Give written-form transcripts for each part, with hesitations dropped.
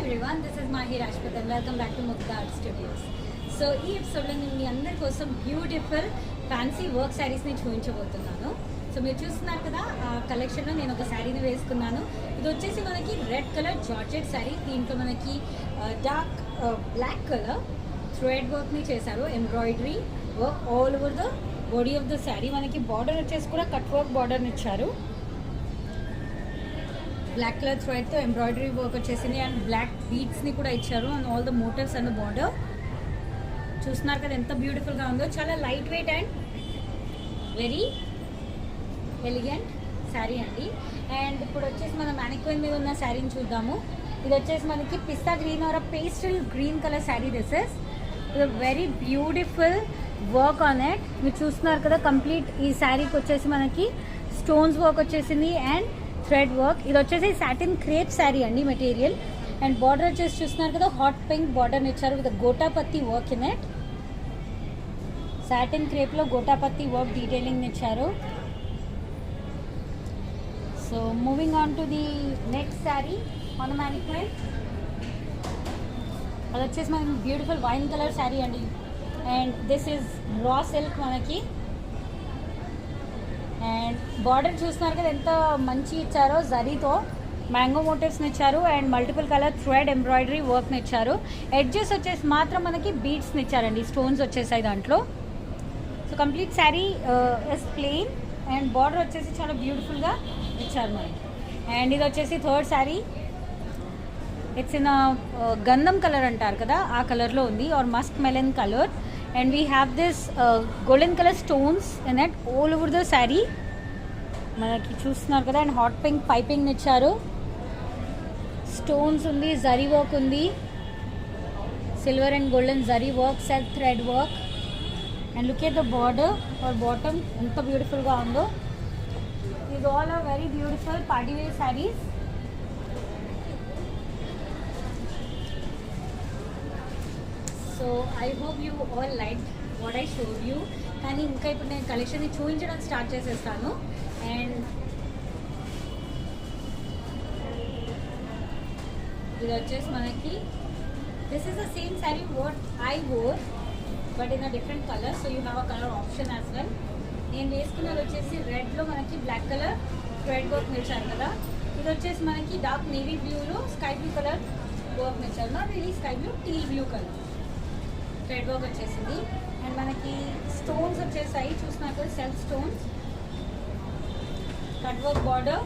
everyone, this is Mahi Rajput and welcome back to Mukta Art Studios. So ఈ ఎపిసోడ్లో నేను మీ అందరి కోసం బ్యూటిఫుల్ ఫ్యాన్సీ వర్క్ శారీస్ని చూపించబోతున్నాను. సో మీరు చూస్తున్నారు కదా, ఆ కలెక్షన్లో నేను ఒక శారీని వేసుకున్నాను. ఇది వచ్చేసి మనకి రెడ్ కలర్ జార్జెట్ శారీ. దీంట్లో మనకి డార్క్ బ్లాక్ కలర్ థ్రెడ్ వర్క్ని చేశారు, embroidery work all over the body of the sari. మనకి బార్డర్ వచ్చేసి కూడా కట్ వర్క్ బార్డర్ని ఇచ్చారు. బ్లాక్ కలర్ థ్రెడ్తో ఎంబ్రాయిడరీ వర్క్ వచ్చేసింది అండ్ బ్లాక్ బీడ్స్ని కూడా ఇచ్చారు and all the motifs and border. చూస్తున్నారు కదా ఎంత బ్యూటిఫుల్గా ఉందో. చాలా light weight and very elegant sari అండి. అండ్ ఇప్పుడు వచ్చేసి మన మ్యానిక్విన్ మీద ఉన్న శారీని చూద్దాము. ఇది వచ్చేసి మనకి పిస్తా green or pastel green colour sari. This is very beautiful work on it. మీరు చూస్తున్నారు కదా, కంప్లీట్ ఈ శారీకి వచ్చేసి మనకి స్టోన్స్ వర్క్ వచ్చేసింది అండ్ థ్రెడ్ వర్క్. ఇది వచ్చేసి సాటిన్ క్రేప్ శారీ అండి మెటీరియల్. అండ్ బార్డర్ వచ్చేసి చూస్తున్నారు కదా, హాట్ పింక్ బార్డర్ని ఇచ్చారు with gotapatti work in it. Satin క్రేప్లో గోటాపత్తి వర్క్ డీటెయిలింగ్ ఇచ్చారు. So moving on to the next sari మన మ్యానిక్విన్. అది వచ్చేసి మనకి బ్యూటిఫుల్ వైన్ కలర్ శారీ అండి. And this is raw silk మనకి. అండ్ బార్డర్ చూస్తున్నారు కదా ఎంత మంచి ఇచ్చారో, జరీతో మ్యాంగో మోటివ్స్ని ఇచ్చారు and multiple colour thread embroidery వర్క్ని ఇచ్చారు. ఎడ్జెస్ వచ్చేసి మాత్రం మనకి బీడ్స్ని ఇచ్చారండి, స్టోన్స్ వచ్చేసాయి దాంట్లో. So complete sari is plain and border వచ్చేసి చాలా బ్యూటిఫుల్గా ఇచ్చారు మనకి. అండ్ ఇది వచ్చేసి థర్డ్ శారీ. ఇట్స్ ఇన్ గంధం కలర్ అంటారు కదా, ఆ కలర్లో ఉంది, or musk melon colour. And we have this golden colour stones in it all over the sari మనకి చూస్తున్నారు కదా. అండ్ హాట్ పింక్ పైపింగ్ ఇచ్చారు, స్టోన్స్ ఉంది, జరీ వర్క్ ఉంది, silver and golden zari work, self thread work. And look at the border or bottom ఎంత బ్యూటిఫుల్గా ఉందో. ఇది all are very beautiful party wear saris. So I hope you all like what I showed you. కానీ ఇంకా ఇప్పుడు నేను కలెక్షన్ని చూపించడం స్టార్ట్ చేసేస్తాను. అండ్ ఇది వచ్చేసి మనకి this is the same sari what I wore but in a different colour. So you have a colour option as well. నేను వేసుకున్నది వచ్చేసి రెడ్లో మనకి బ్లాక్ కలర్ థ్రెడ్ వర్క్ ఇచ్చారు కదా. ఇది వచ్చేసి మనకి డార్క్ నేవీ బ్లూలో స్కై బ్లూ కలర్ వర్క్ ఇచ్చారు. Not really sky blue, teal blue colour thread work వచ్చేసింది. అండ్ మనకి స్టోన్స్ వచ్చేసాయి, చూస్తున్నారు కదా, self stones, cut work border,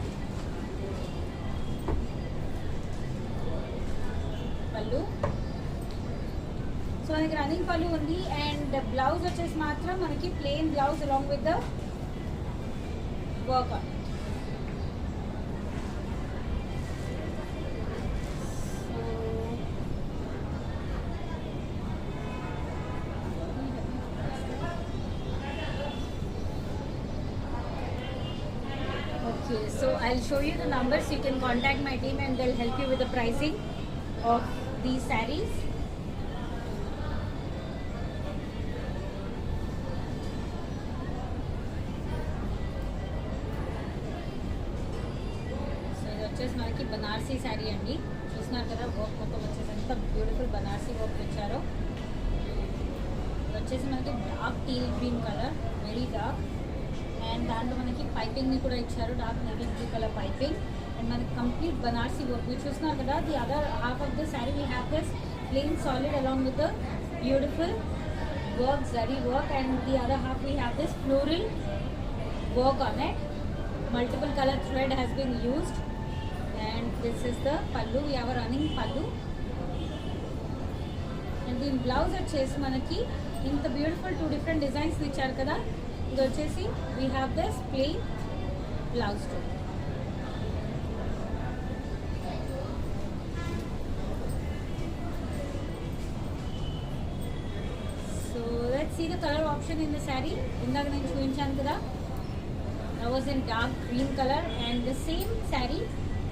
pallu. So మనకి రన్నింగ్ పళ్ళు ఉంది. అండ్ బ్లౌజ్ వచ్చేసి మాత్రం మనకి plain blouse along with the work on. Okay, so I'll show you the numbers. You can contact my team and they'll help you with the pricing of these sarees. So ఇది వచ్చేసి మనకి బనారసీ శారీ అండి. చూస్తున్నారు కదా, work మొత్తం వచ్చేసి ఎంత beautiful Banarasi work ఇచ్చారో. ఇది వచ్చేసి మనకి dark teal green colour, very dark. And దాంట్లో మనకి పైపింగ్ని కూడా ఇచ్చారు, dark navy blue colour piping. And మనకి కంప్లీట్ బనారసీ వర్క్ మీరు చూస్తున్నారు కదా. The other half of the sari we have this plain solid along with the beautiful work, zari work. And the other half we have this floral work on it. Multiple colour thread has been used. And this is the pallu, we have running పల్లు. And దీని blouse వచ్చేసి మనకి ఇంత beautiful 2 different designs ఇచ్చారు కదా. ఇది వచ్చేసి we have this plain blouse too. So let's see the colour option in the sari. ఇందాక నేను చూపించాను కదా, that was in dark green color and the same saree,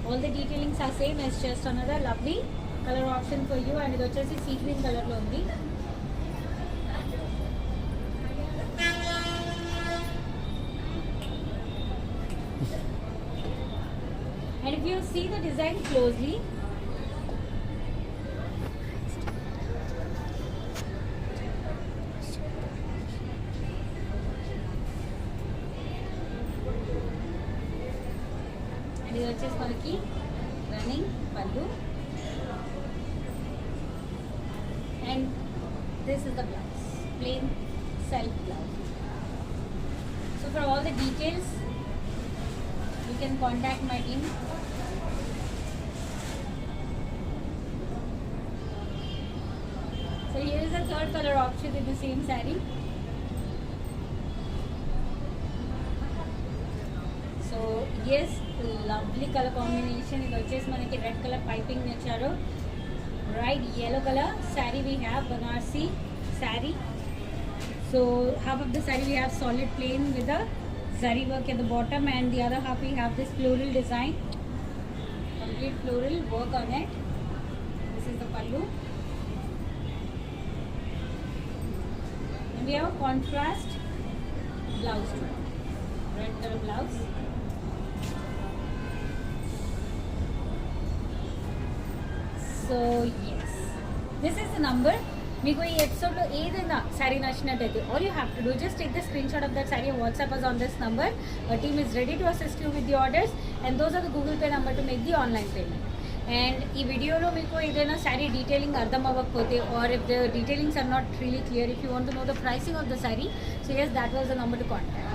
all the detailings are same as just another lovely color option for you. And ఇది వచ్చేసి sea green కలర్లో ఉంది. And if you see the design closely, వచ్చేసి మనకి running పళ్ళు and this is the blouse, plain self blouse. So for all the details you can contact my team. So here is the third color option in the same saree. So yes, lovely color combination. ఇది వచ్చేసి మనకి red colour piping ఇచ్చారు. Bright yellow color saree we have, Banarsi saree. So half of the saree we have solid plain with the zari work at the bottom, and the other half we have this floral design, complete floral work on it. This is the pallu, and we have a contrast blouse too. Red color blouse. So yes, this is the number. మీకు ఈ ఎపిసోడ్లో ఏదైనా శారీ నచ్చినట్టయితే all you have to do just take the screenshot of that sari and WhatsApp us on this number. Our team is ready to assist you with the orders and those are the Google Pay number to make the online payment. And ఈ వీడియోలో మీకు ఏదైనా sari detailing అర్థం అవ్వకపోతే or if the detailings are not really clear, if you want to know the pricing of the sari, so yes, that was the number to contact.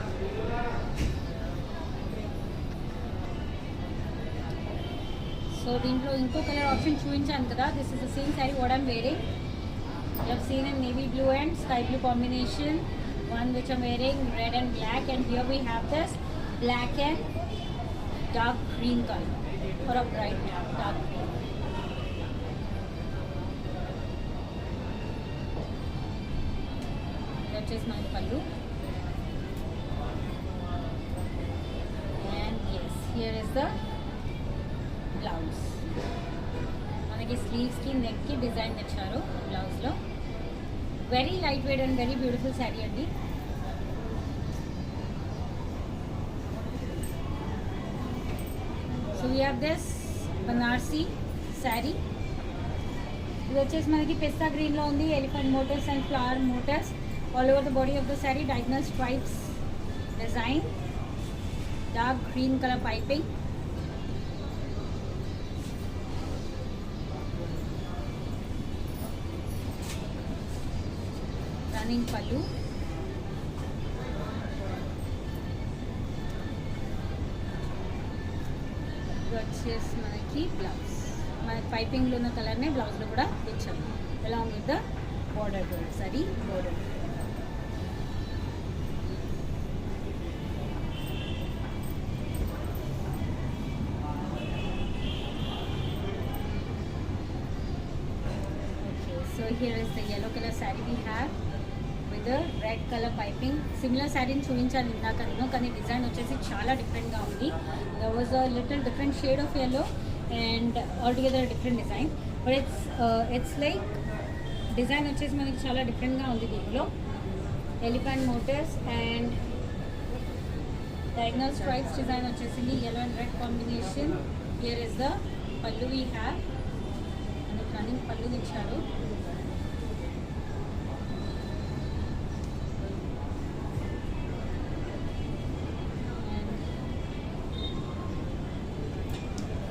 So దీంట్లో ఇంకో colour option చూపించాను కదా, this is the same sari what I'm wearing. You have seen in navy blue and sky blue combination, one which I'm wearing red and black, and here we have this black and dark green color, or a bright dark green. That is my pallu, and yes, here is the blouse. మనకి స్లీవ్స్కి నెక్కి design ఇచ్చారు బ్లౌజ్లో. Very light weight and very beautiful sari అండి. So we have this Banarasi sari. ఇది వచ్చేసి మనకి పిస్తా గ్రీన్లో ఉంది, elephant motifs and flower motifs all over the body of the sari. Diagonal stripes design, dark green colour piping, running pallu, వచ్చేసి మనకి బ్లౌజ్. మనకి పైపింగ్లో ఉన్న కలర్నే బ్లౌజ్లో కూడా ఇచ్చాము, అలాంగ్ విత్ ద బార్డర్ కూడా సరీ border. So here is the yellow color saree we have with the red color piping. Similar saree చూపించాను ఇందాక నేను, కానీ డిజైన్ వచ్చేసి చాలా డిఫరెంట్గా ఉంది. There was a little different shade of yellow and altogether a different design, but it's like design వచ్చేసి మనకి చాలా డిఫరెంట్గా ఉంది. దీంట్లో elephant motifs and diagonal stripes design వచ్చేసింది, yellow and red combination. Here is the pallu we have, and the running pallu ఇచ్చారు.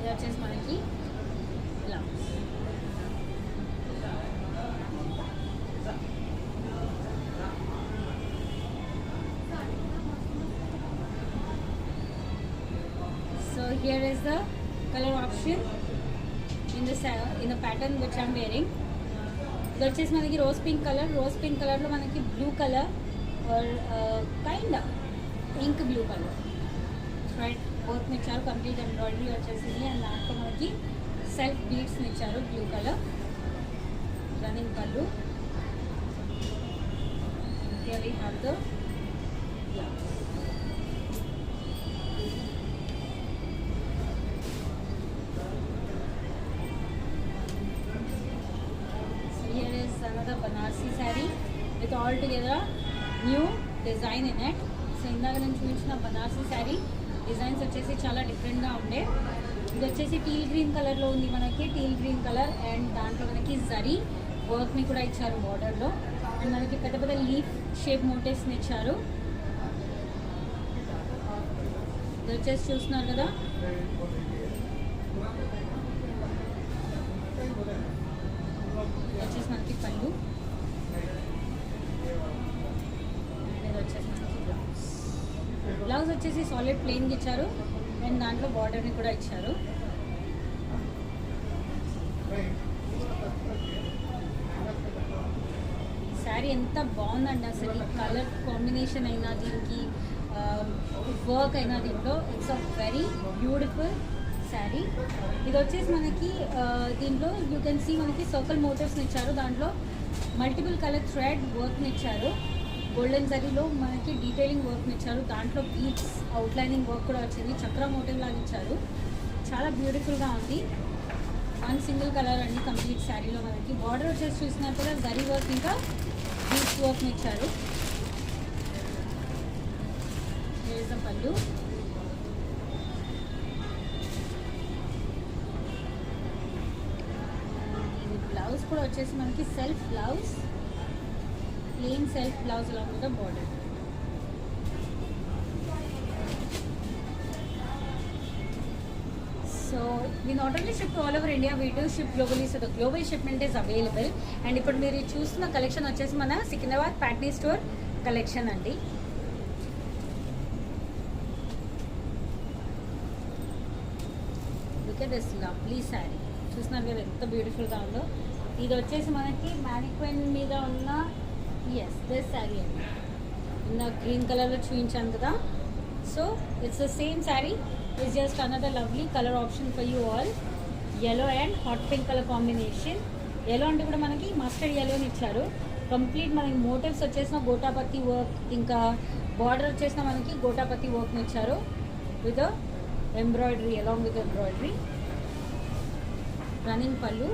వచ్చేసి మనకి blouse. So here is the color option in the pattern which I'm wearing. ఇది వచ్చేసి మనకి rose pink colour. Rose pink కలర్లో మనకి blue colour or kind ink blue colour right both ఇచ్చారు. Complete embroidery వచ్చేసింది, అండ్ దాంట్లో మనకి సెల్ఫ్ బీడ్స్ ఇచ్చారు blue colour. Running pallu. Here we have the blouse. So here is another Banarsi saree with all together new design in it. So ఇందాక నేను చూపించిన Banarasi sari designs వచ్చేసి చాలా డిఫరెంట్గా ఉండే. ఇది వచ్చేసి టీల్ గ్రీన్ కలర్లో ఉంది మనకి, టీల్ గ్రీన్ కలర్, అండ్ దాంట్లో మనకి జరీ వర్క్ని కూడా ఇచ్చారు బార్డర్లో, అండ్ మనకి పెద్ద పెద్ద లీఫ్ షేప్ మోటివ్స్ని ఇచ్చారు. ఇది వచ్చేసి చూస్తున్నారు కదా వచ్చేసి సాలిడ్ ప్లెయిన్ ఇచ్చారు అండ్ దాంట్లో బార్డర్ని కూడా ఇచ్చారు. శారీ ఎంత బాగుందండి అసలు. ఈ కలర్ కాంబినేషన్ అయినా దీనికి వర్క్ అయినా దీంట్లో it's a very beautiful sari. ఇది వచ్చేసి మనకి దీంట్లో యూ కెన్ సీ మనకి సర్కిల్ మోటివ్స్ని ఇచ్చారు. దాంట్లో మల్టిపుల్ కలర్ థ్రెడ్ వర్క్ని ఇచ్చారు. గోల్డెన్ జరీలో మనకి డీటెయిలింగ్ వర్క్ని ఇచ్చారు. దాంట్లో బీడ్స్ అవుట్లైనింగ్ వర్క్ కూడా వచ్చింది. చక్ర మోటివ్ లాగా ఇచ్చారు. చాలా బ్యూటిఫుల్గా ఉంది. వన్ సింగిల్ కలర్ అండి కంప్లీట్ శారీలో. మనకి బార్డర్ వచ్చేసి చూసినట్టుగా జరీ వర్క్ ఇంకా బీడ్స్ వర్క్ని ఇచ్చారు. పళ్ళు ఇది బ్లౌజ్ కూడా వచ్చేసి మనకి self blouse, plain self blouse అలా ఉంది border. So we not only ship to all over India, we do ship globally, so the global shipment is available. And ఇప్పుడు మీరు చూస్తున్న కలెక్షన్ వచ్చేసి మన సికింద్రాబాద్ ప్యాట్నీ స్టోర్ కలెక్షన్ అండి. Look at this lovely sari. చూస్తున్నారు కదా ఎంత బ్యూటిఫుల్గా ఉందో. ఇది వచ్చేసి మనకి మ్యానిక్వెన్ మీద ఉన్న దిస్ శారీ అండి. ఇందా గ్రీన్ కలర్లో చూపించాను కదా. So it's the same sari. It's just another lovely color option for you all. Yellow and hot pink color combination. Yellow అంటే కూడా మనకి మస్టర్డ్ yellowని ఇచ్చారు. కంప్లీట్ మనకి మోటివ్స్ వచ్చేసిన గోటాపత్తి వర్క్, ఇంకా బార్డర్ వచ్చేసిన మనకి గోటాపత్తి వర్క్ని ఇచ్చారు with embroidery, along with embroidery. Running పళ్ళు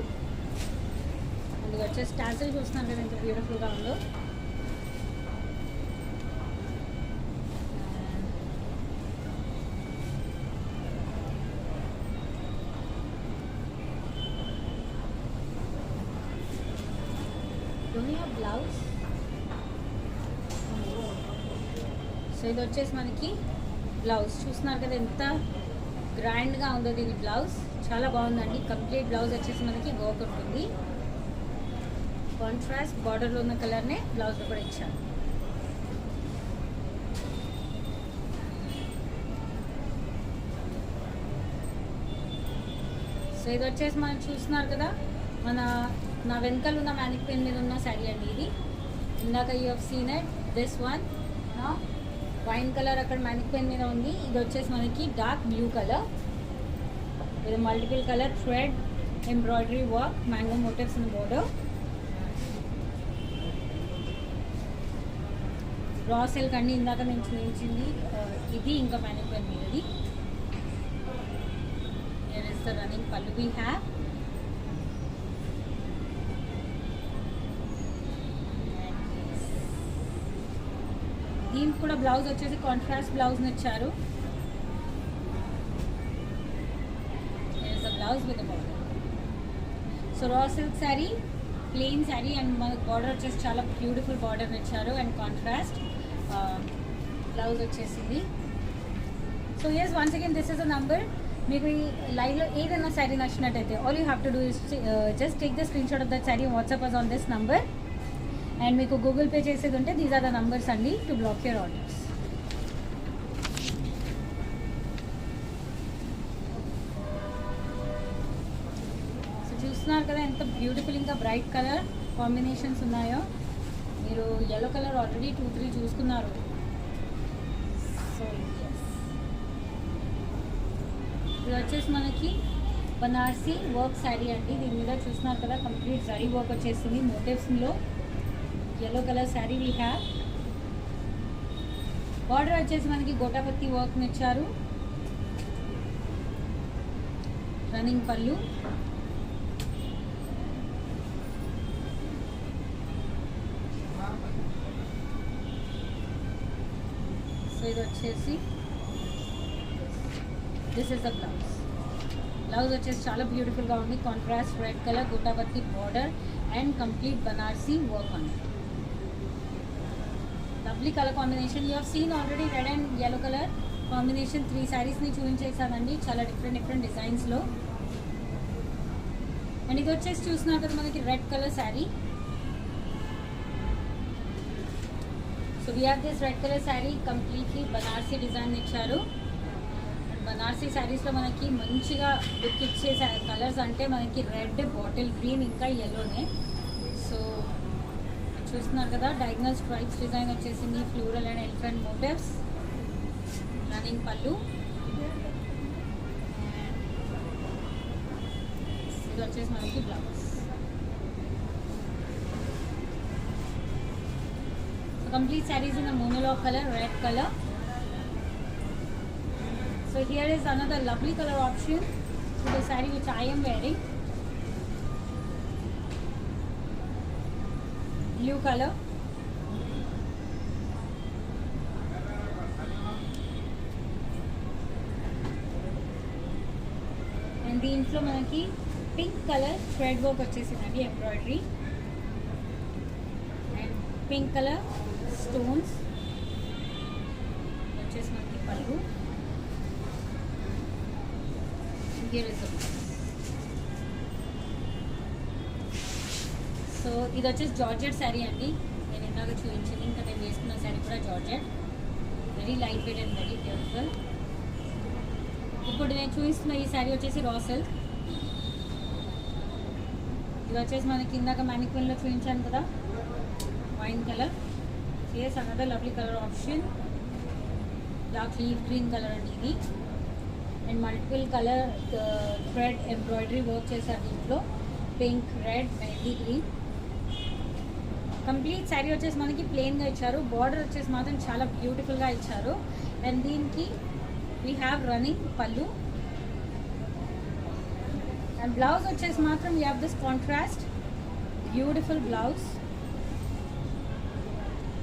అండ్ వచ్చేసి టాసిల్ చూస్తున్నారు కదా ఎంత బ్యూటిఫుల్గా ఉందో. బ్లౌజ్ సో ఇది వచ్చేసి మనకి బ్లౌజ్ చూస్తున్నారు కదా ఎంత గ్రాండ్గా ఉందో దీని బ్లౌజ్. చాలా బాగుందండి. కంప్లీట్ బ్లౌజ్ వచ్చేసి మనకి వర్క్ ఉంటుంది. కాంట్రాస్ట్ బార్డర్లో ఉన్న కలర్నే బ్లౌజ్లో కూడా ఇచ్చాను. సో ఇది వచ్చేసి మనం చూస్తున్నారు కదా నా వెనకాల ఉన్న మ్యానిక్వెన్ మీద ఉన్న శారీ అండి ఇది. ఇందాక you have seen it this one. Wine colour అక్కడ మ్యానిక్వెన్ మీద ఉంది. ఇది వచ్చేసి మనకి dark blue colour with multiple colour thread embroidery work, mango motifs in border. Raw silk అండి ఇందాక నేను చూపించింది ఇది. ఇంకా మ్యానిక్వెన్ మీదది. Here is the running pallu we have. దీనికి కూడా బ్లౌజ్ వచ్చేసి కాంట్రాస్ట్ బ్లౌజ్ని ఇచ్చారు. Blouse with border. So raw silk sari, plain sari and మనకు బార్డర్ వచ్చేసి చాలా బ్యూటిఫుల్ బార్డర్ని ఇచ్చారు అండ్ కాంట్రాస్ట్ బ్లౌజ్ వచ్చేసింది. So yes once again this is a number. మీకు ఈ లైవ్లో ఏదైనా శారీ నచ్చినట్టయితే all you have to do is just take the screenshot of that sari, WhatsApp us on this number. And మీకు Google Pay చేసేది ఉంటే these are the numbers అండి to block your orders. So చూస్తున్నారు కదా ఎంత బ్యూటిఫుల్ ఇంకా bright colour combinations ఉన్నాయో. మీరు ఎల్లో కలర్ ఆల్రెడీ 2-3 చూసుకున్నారు. సో ఇది వచ్చేసి మనకి బనారసి వర్క్ శారీ అండి. దీని మీద చూస్తున్నారు కదా కంప్లీట్ జరీ వర్క్ వచ్చేసింది మోటివ్స్లో. yellow color saree we have. Border వచ్చేసి మనకి గోటాపత్తి వర్క్ ఇచ్చారు. రన్నింగ్ పళ్ళు. సో ఇది వచ్చేసి this is the blouse. Blouse వచ్చేసి చాలా బ్యూటిఫుల్గా ఉంది. Contrast red colour gota patti border and complete Banarasi work on it. Lovely color combination. You have seen already red and yellow color combination 3 sarees ని చూపించేసానండి చాలా డిఫరెంట్ డిజైన్స్ లో. అండ్ ఇది వచ్చేసి చూస్తున్నారు కదా మనకి red colour sari. So we have this red colour sari completely Banarasi design ఇచ్చారు. బనారసీ శారీస్లో మనకి మంచిగా లుక్ ఇచ్చే కలర్స్ అంటే మనకి రెడ్, బాటిల్ గ్రీన్, ఇంకా ఎల్లోనే. సో చూస్తున్నారు కదా, డయాగ్నల్ స్ట్రైప్స్ డిజైన్ వచ్చేసింది, floral and elephant motifs, running పళ్ళు. ఇది వచ్చేసి మనకి blouse. So complete saris in monologue colour, red colour. So here is another lovely color option to the saree which I am wearing. Blue color. And దీంట్లో మనకి pink colour thread work వచ్చేసిందండి, embroidery. And pink colour stones వచ్చేసి మనకి పళ్ళు. So ఇది వచ్చేసి georgette sari అండి. నేను ఇందాక చూపించింది, ఇంకా నేను వేసుకున్న శారీ కూడా georgette. Very light weight and very beautiful. ఇప్పుడు నేను చూపిస్తున్న ఈ శారీ వచ్చేసి రా సిల్క్. ఇది వచ్చేసి మనకి ఇందాక మ్యానిక్విన్లో చూపించాను కదా, wine colour. Yes, another lovely colour option. Dark leaf green colour అండి ఇది. And multiple colour thread embroidery work చేశారు దీంట్లో, pink, red, mehndi green. Complete sari వచ్చేసి మనకి ప్లెయిన్గా ఇచ్చారు, బార్డర్ వచ్చేసి మాత్రం చాలా బ్యూటిఫుల్గా ఇచ్చారు. అండ్ దీనికి వీ హ్యావ్ రన్నింగ్ పళ్ళు. అండ్ బ్లౌజ్ వచ్చేసి మాత్రం we have this contrast beautiful blouse.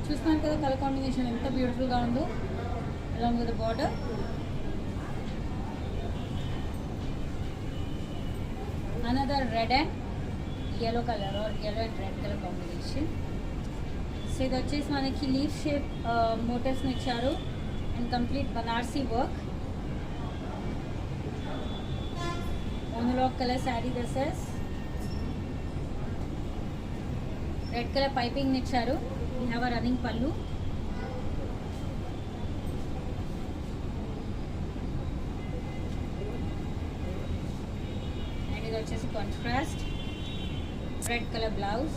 చూస్తున్నాను కదా కలర్ కాంబినేషన్ ఎంత బ్యూటిఫుల్గా ఉందో, along with the border. Another red and yellow color or yellow and red color combination. So ఇది వచ్చేసి మనకి లీఫ్ షేప్ మోటివ్స్ని ఇచ్చారు and complete Banarasi work. Monologue colour sari dresses, red colour piping ఇచ్చారు. వీ హ్యావ్ అ రన్నింగ్ పళ్ళు. ఇది వచ్చేసి contrast red colour blouse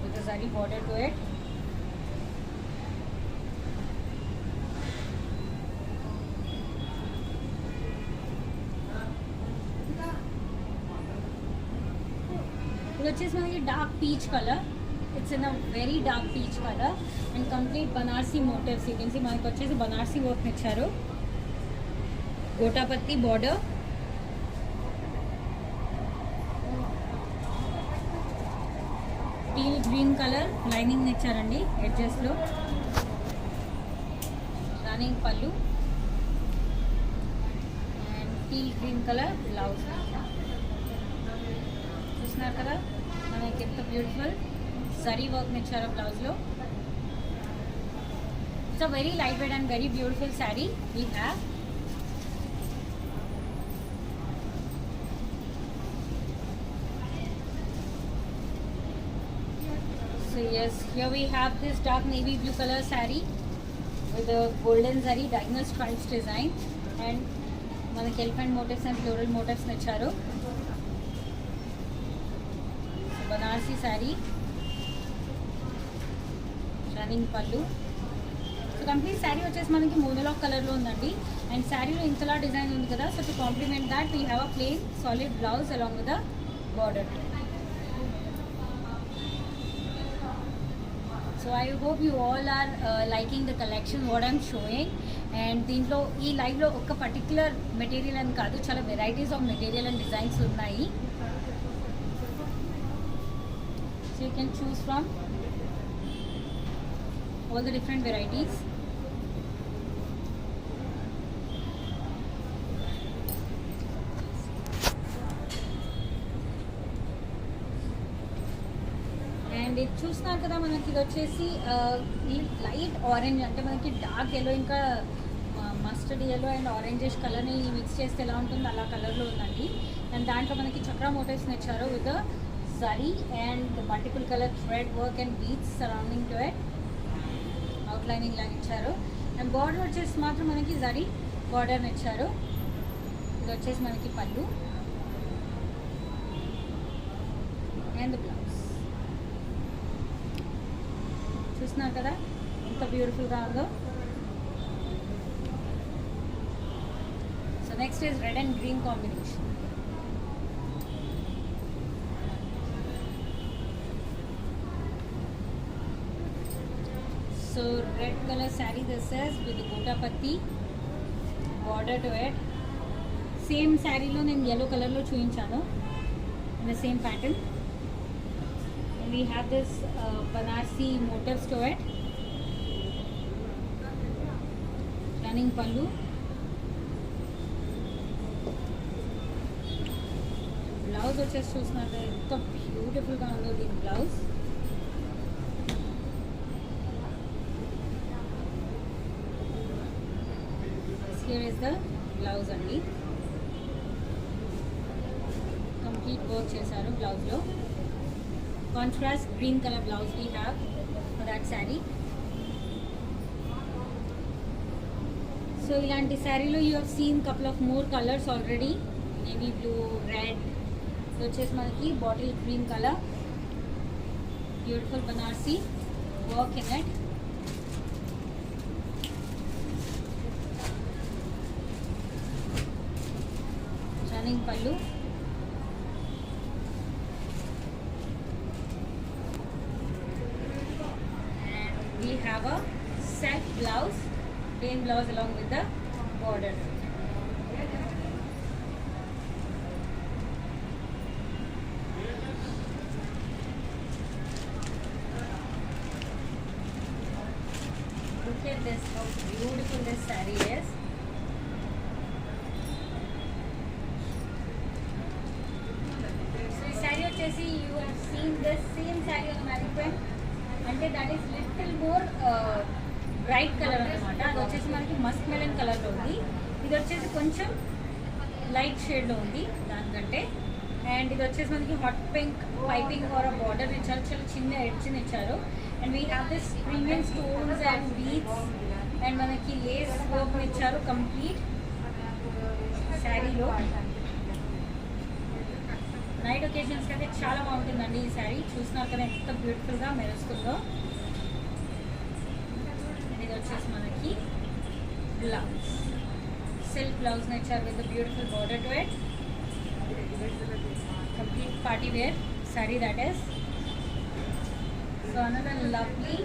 with zari border to it. ఇది వచ్చేసి మనకి dark peach colour. It's in a very dark peach colour and complete Banarasi motifs. You can see మనకి వచ్చేసి Banarasi work ఇచ్చారు, gota patti border. Teal green colour lining ఇచ్చారండి ఎడ్జెస్లో, రన్నింగ్ పళ్ళు and teal green colour blouse. చూస్తున్నారు కదా మనకి ఎంత బ్యూటిఫుల్ జరీ వర్క్ ఇచ్చారు బ్లౌజ్లో. It's a very light weight and very beautiful sari we have. So yes, here we have this dark navy blue color saree with a golden zari diagonal stripes design and manaki elephant motifs and floral motifs nicharu. So Banarsi saree, running pallu. So complete saree vachesi manaki monolag color lo undandi and saree lo intala design undi kada. So to complement that we have a plain solid blouse along with the border. So I hope you all are liking the collection what I'm showing. And దీంట్లో ఈ లైవ్లో ఒక particular material అని కాదు, చాలా varieties of material and designs ఉన్నాయి. So you can choose from all the different varieties. And ఇది చూస్తున్నారు కదా మనకి ఇది వచ్చేసి లైట్ ఆరెంజ్, అంటే మనకి డార్క్ ఎల్లో ఇంకా మస్టర్డ్ ఎల్లో అండ్ ఆరెంజిష్ కలర్ని మిక్స్ చేస్తే ఎలా ఉంటుందో అలా కలర్లో ఉందండి. అండ్ దాంట్లో మనకి చక్రా మోటివ్స్ని ఇచ్చారు with zari and the multiple color thread work and beads surrounding to it. Outlining లాగా ఇచ్చారు. అండ్ బార్డర్ వచ్చేసి మాత్రం మనకి జరీ బార్డర్ ఇచ్చారు. ఇది వచ్చేసి మనకి పళ్ళు అండ్ బ్లౌజ్. చూస్తున్నారు కదా ఎంత బ్యూటిఫుల్గా ఉందో. So next is red and green combination. So red color saree this is with the gota patti border to it. Same saree lo nenu yellow color lo chuinchanu in the same pattern. And we have this Banarsi motifs to it. Running pallu. Blouse vachesi chustunnaru ento beautiful ga undo this blouse. Here is the blouse only. Complete work chesaru blouse lo. Contrast green color blouse we have for that saree. So ilanti saree lo you have seen couple of more colors already. Navy blue, red. So vachesi manaki bottle green color. Beautiful Banarsi work in it. Pallu and we have a self blouse, plain blouse along with the border. Look at this, how beautiful this saree is. You have seen this same saree on the mannequin. అంటే that is little more bright color అన్నమాట. అది వచ్చేసి మనకి Musk melon కలర్లో ఉంది. ఇది వచ్చేసి కొంచెం లైట్ షేడ్లో ఉంది దానికంటే. అండ్ ఇది వచ్చేసి మనకి hot pink piping or border ఇచ్చారు, చాలా చిన్న ఎడ్జ్ని ఇచ్చారు. And we have this premium stones and beads and మనకి లేస్ వర్క్ ఇచ్చారు కంప్లీట్ శారీలో. నైట్ ఒకేషన్స్కి అయితే చాలా బాగుంటుందండి ఈ శారీ. చూస్తున్నారు కదా ఎంత బ్యూటిఫుల్గా మెరుస్తుందో. ఇది వచ్చేసి మనకి బ్లౌజ్, సిల్క్ బ్లౌజ్ ఇచ్చారు with beautiful border to it. Complete party wear sari that is. So another lovely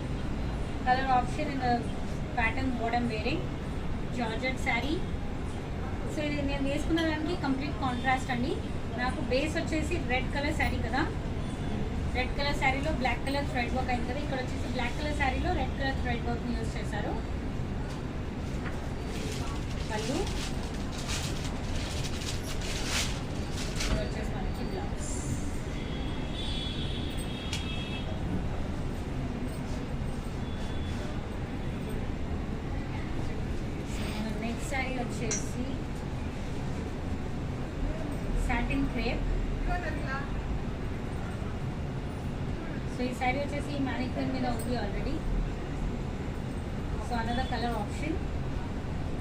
colour option in the pattern what I'm wearing, georgette sari. So ఇది నేను వేసుకున్న దానికి కంప్లీట్ కాంట్రాస్ట్ అండి. నాకు బేస్ వచ్చేసి రెడ్ కలర్ శారీ కదా, red colour శారీలో బ్లాక్ కలర్ థ్రెడ్ వర్క్ అయింది కదా. ఇక్కడ వచ్చేసి బ్లాక్ కలర్ శారీలో రెడ్ కలర్ థ్రెడ్ వర్క్ని యూజ్ చేశారు. పళ్ళు వచ్చేసి మనకి బ్లౌజ్. నెక్స్ట్ శారీ వచ్చేసి satin crepe. సో ఈ శారీ వచ్చేసి మ్యానిక్విన్ మీద ఉంది already. So another colour option.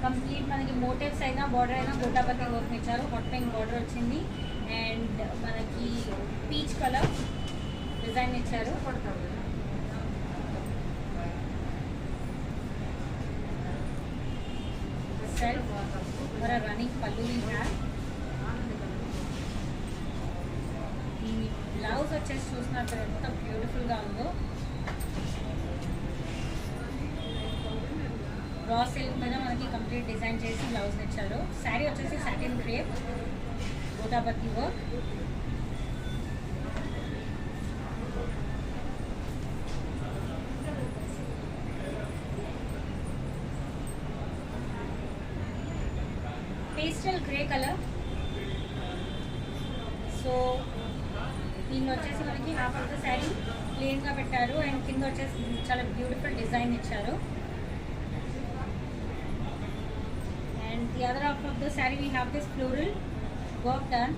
Complete మనకి మోటివ్స్ అయినా బార్డర్ అయినా గోటాపతి వర్క్ ఇచ్చారు. హాట్ పింక్ బార్డర్ వచ్చింది అండ్ మనకి పీచ్ కలర్ డిజైన్ ఇచ్చారు. సెల్ఫ్ మన రన్నింగ్ పళ్ళు హ్యావ్. ఈ బ్లౌజ్ వచ్చేసి చూసినట్టు ఎంత బ్యూటిఫుల్గా ఉందో. రా సిల్క్ మీద మనకి కంప్లీట్ డిజైన్ చేసి బ్లౌజ్ ఇచ్చారు. శారీ వచ్చేసి satin crepe gota patti work. Pastel grey colour. So దీన్ని వచ్చేసి మనకి హాఫ్ ఆఫ్ ద శారీ ప్లెయిన్గా పెట్టారు అండ్ కింద వచ్చేసి చాలా బ్యూటిఫుల్ డిజైన్ ఇచ్చారు. And the other half of the sari we have this floral work done.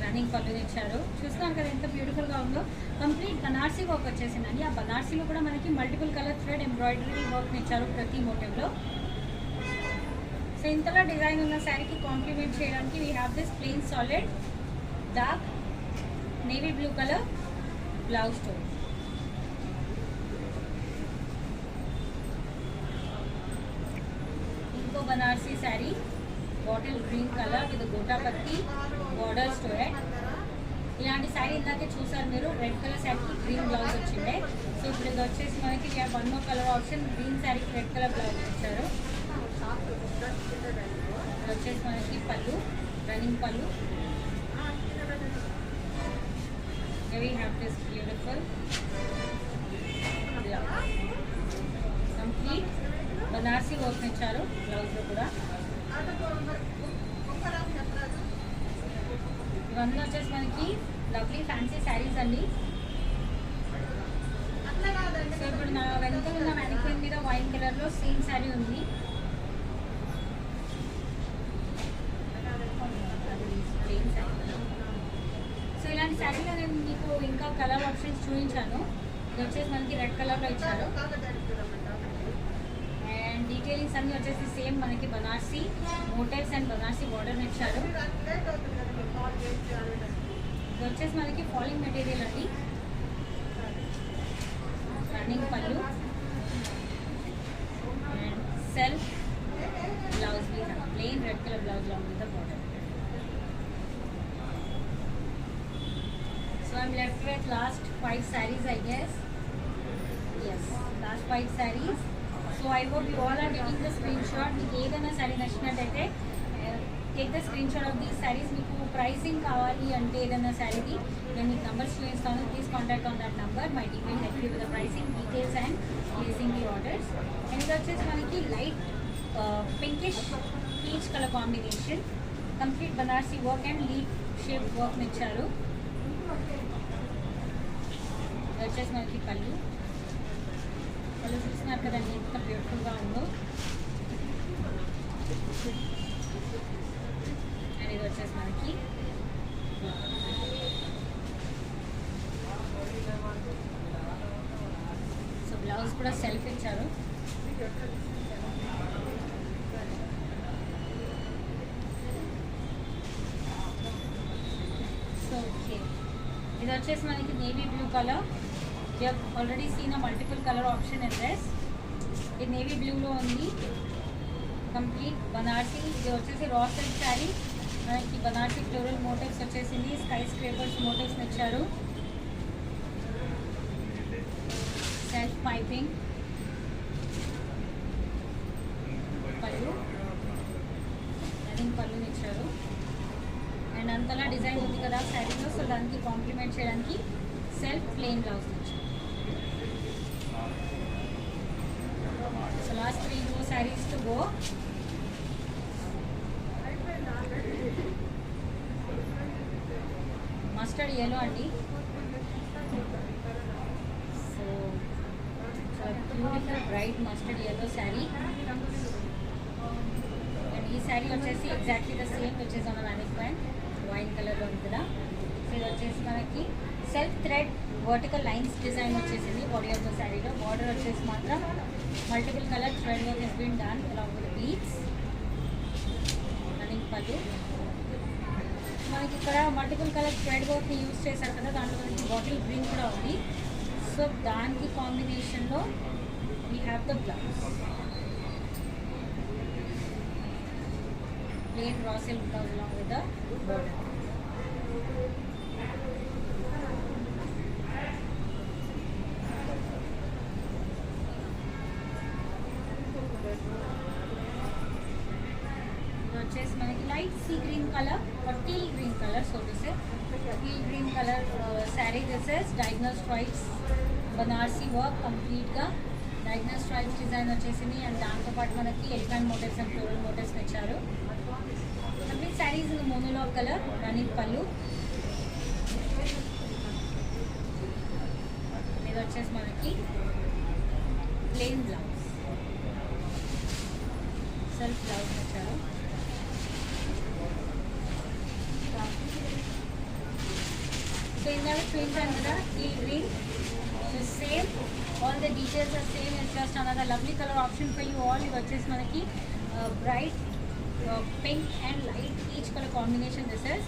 Running పళ్ళు ఇచ్చారు. చూస్తున్నాను కదా ఎంత బ్యూటిఫుల్గా ఉందో. కంప్లీట్ బనార్సీ వర్క్ వచ్చేసిందండి. ఆ బనార్సీలో కూడా మనకి multiple colour thread embroidery work ఇచ్చారు ప్రతి మోటివ్లో. సో ఇంతలో డిజైన్ ఉన్న శారీకి కాంప్లిమెంట్ చేయడానికి we have this plain solid dark navy blue colour blouse stone. ఇంకో Banarasi sari bottle green colour with gota patti border stored. ఇలాంటి శారీ ఇందాకే చూసారు మీరు. రెడ్ కలర్ శారీకి గ్రీన్ బ్లౌజ్ వచ్చిండే. సో ఇప్పుడు ఇది వచ్చేసి మనకి one more colour option. Green శారీకి రెడ్ కలర్ బ్లౌజ్ ఇచ్చారు. ఇది వచ్చేసి మనకి పళ్ళు, రన్నింగ్ పళ్ళు. We have this beautiful complete Banarasi work ఇచ్చారు బ్లౌజ్లో కూడా. ఇవన్నీ వచ్చేసి మనకి లవ్లీ ఫ్యాన్సీ శారీస్ అండి. సో ఇప్పుడు నా వెనక ఉన్న మ్యానిక్విన్ మీద వైన్ కలర్లో సేమ్ శారీ ఉంది. సో ఇలాంటి శారీలో నేను మీకు ఇంకా కలర్ ఆప్షన్స్ చూపించాను. ఇది వచ్చేసి మనకి రెడ్ కలర్లో ఇచ్చారు. అండ్ డీటెయిలింగ్స్ అన్నీ వచ్చేసి సేమ్ మనకి Banarasi motifs and Banarasi border ఇచ్చారు. ఇది వచ్చేసి మనకి ఫాలింగ్ మెటీరియల్ అండి. రన్నింగ్ పళ్ళు అండ్ సెల్ఫ్ బ్లౌజ్ మీద plain red colour blouse long with the border. So I'm left with last 5 sarees, I guess. Yes, last 5 sarees. So I hope you all are taking the screenshot. మీకు ఏదైనా sorry నచ్చినట్టయితే take the screenshot of these saris. మీకు pricing కావాలి అంటే ఏదైనా శారీకి నేను మీకు నెంబర్స్ చూపిస్తాను. Please contact on that number. My team will help you with the pricing details and placing the orders. And ఇది వచ్చేసి మనకి light pinkish peach colour combination. Complete Banarasi work and leaf shape work ఇచ్చారు. ఇది వచ్చేసి మనకి పళ్ళు చూస్తున్నారు కదండి ఎంత బ్యూటిఫుల్గా ఉందో. అండ్ ఇది వచ్చేసి మనకి సో బ్లౌజ్ కూడా సెల్ఫ్ ఇచ్చారు. సో ఓకే, ఇది వచ్చేసి మనకి navy blue colour. You have already seen a multiple colour option in this. ఇది నేవీ బ్లూలో ఉంది. కంప్లీట్ బనార్సీ. ఇది వచ్చేసి రా సిల్క్ శారీ. మనకి బనార్సీ ఫ్లోరల్ మోటివ్స్ వచ్చేసింది. స్కై స్క్రేపర్స్ మోటివ్స్ ఇచ్చారు. సెల్ఫ్ పైపింగ్ పళ్ళు, రన్నింగ్ పళ్ళుని ఇచ్చారు. అండ్ అంతలా డిజైన్ ఉంది కదా శారీలో. సో దానికి కాంప్లిమెంట్ చేయడానికి సెల్ఫ్ ప్లెయిన్ బ్లౌజ్ ఇచ్చారు. So last 3 more sarees to go. Mustard yellow అండి. So beautiful bright mustard yellow sari. And ఈ శారీ వచ్చేసి exactly the same which is on the mannequin wine కలర్లో ఉంది కదా. సో ఇది వచ్చేసి మనకి self thread vertical lines design వచ్చేసింది బాడీ ఆఫ్ ద శారీలో. బార్డర్ వచ్చేసి మాత్రం multiple colour thread work has been done along with beads. Running pallu మనకి ఇక్కడ మల్టిపుల్ కలర్ థ్రెడ్ వర్క్ని యూజ్ చేశారు కదా. దాంట్లో మనకి బాటిల్ గ్రీన్ కూడా ఉంది. సో దానికి కాంబినేషన్లో we have the blouse plain raw silk blouse along with the border. వచ్చేసి మనకి లైట్ సీ గ్రీన్ కలర్ और teal green colour. So this teal green colour sari. This is diagonal stripes Banarasi work కంప్లీట్గా diagonal stripes design వచ్చేసింది. And దాంతోపాటు మనకి elephant motifs and floral motifs ఇచ్చారు. Complete saris in monologue colour. Running పళ్ళు. ఇది వచ్చేసి మనకి ప్లెయిన్ బ్లౌజ్ సెల్ఫ్ బ్లౌజ్ ఇచ్చారు. కలర్ చూపించాను కదా ఈ green same all the details are same it's just another lovely colour option for you all. ఇవి వచ్చేసి మనకి bright pink and light each colour combination. This is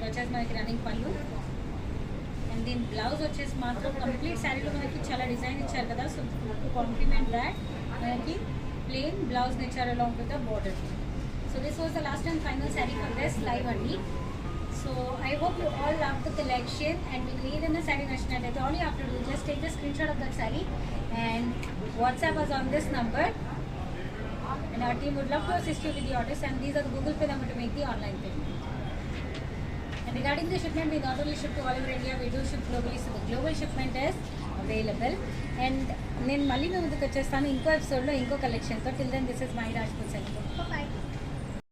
వచ్చేసి మనకి రన్నింగ్ పళ్ళు అండ్ దీని బ్లౌజ్ వచ్చేసి మాత్రం కంప్లీట్ శారీలో మనకి చాలా డిజైన్ ఇచ్చారు కదా. సో టు కాంప్లిమెంట్ దాట్ మనకి ప్లెయిన్ బ్లౌజ్ ఇచ్చారు along with the border. So this was the last and final sari for this live అండి. So I hope you all love the collection and మీకు ఏదైనా శారీ నచ్చినట్టయితే all you have to do just take the screenshot of that sari and WhatsApp us on this number and our team would love to assist you with the orders and these are the Google Pay number to make the online payment. And regarding the shipment, we not only ship to all over India, we do ship globally, so the global shipment is available. And నేను మళ్ళీ మేము ముందుకు వచ్చేస్తాను ఇంకో ఎపిసోడ్లో ఇంకో కలెక్షన్తో. Till then this is my Rajpur cell. Bye.